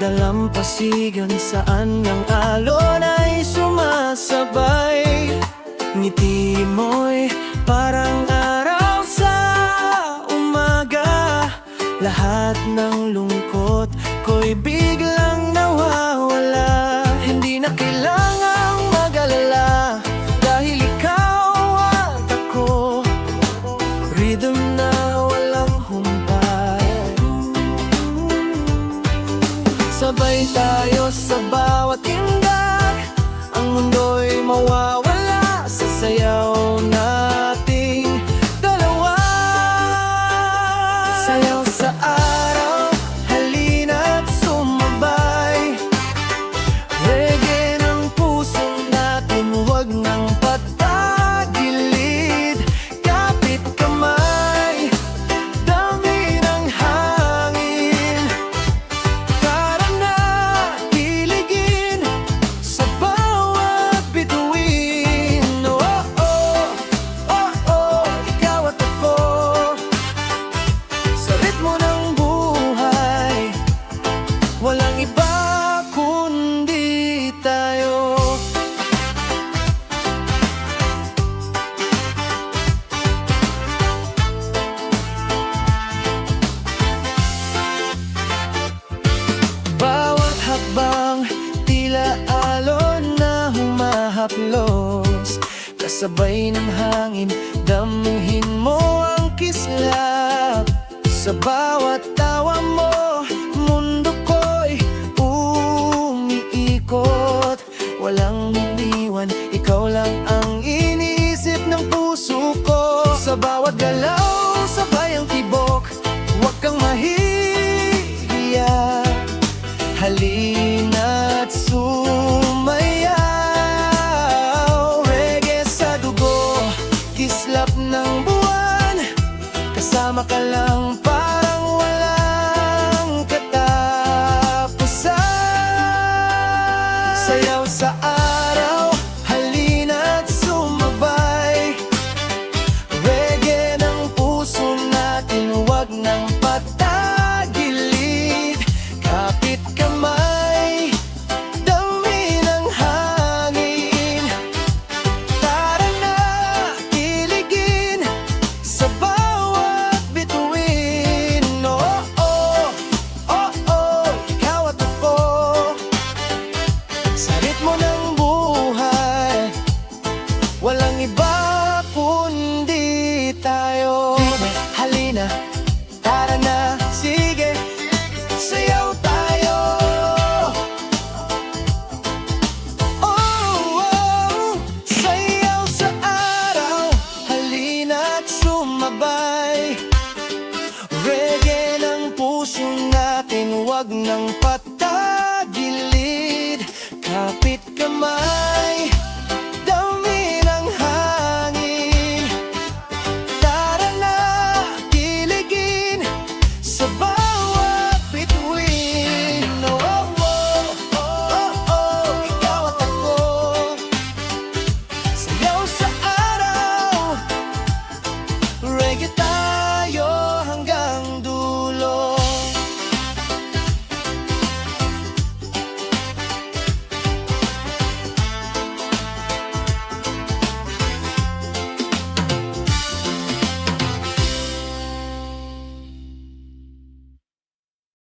dalampasigan saan ang alon ay sumasabay. Ngiti mo'y parang araw sa umaga. Lahat ng lungkot ko'y biglang nawawala. Hindi na kailangang mag-alala, dahil ikaw at ako, rhythm na walang humpay. Sabay tayo sa bawat tindag, ang mundo'y mawawala sa sayaw nating dalawa. Sayaw sa araw, halina't sumabay. Reggae ng puso natin, huwag nang patagilid. Kapit kamay, dami ng hangin. Tara na, kiligin sa bawat bituin. Oh, oh, oh, oh, ikaw at ako, sa ritmo ng buhay, walang iba kundi tayo. Bawat hakbang, tila alon na humahaplos, kasabay ng hangin, damuhin mo ang kislap. Sa bawat tawa mo, mundo ko'y umiikot. Walang iniwan, ikaw lang ang iniisip ng puso ko. Sa bawat galaw, sabay ang tibok, huwag kang mahihiya. Halina't sumayaw. Reggae sa dugo, kislap ng buwan, kasama ka lang parang walang katapusan. Sayaw sa araw, halina't sumabay. Reggae ng puso natin, huwag nang patagilid. Kapit kamay, dami ng hangin. Tara na, kiligin sa bawat bituin. Oh, oh, oh, oh, ikaw at ako, sa ritmo ng buhay, walang iba kundi tayo. Halina, tara na, sige, sayaw tayo. Oh, oh, sayaw sa araw, halina't sumabay. Reggae ng puso natin, huwag nang patagilid. Kapit kamay,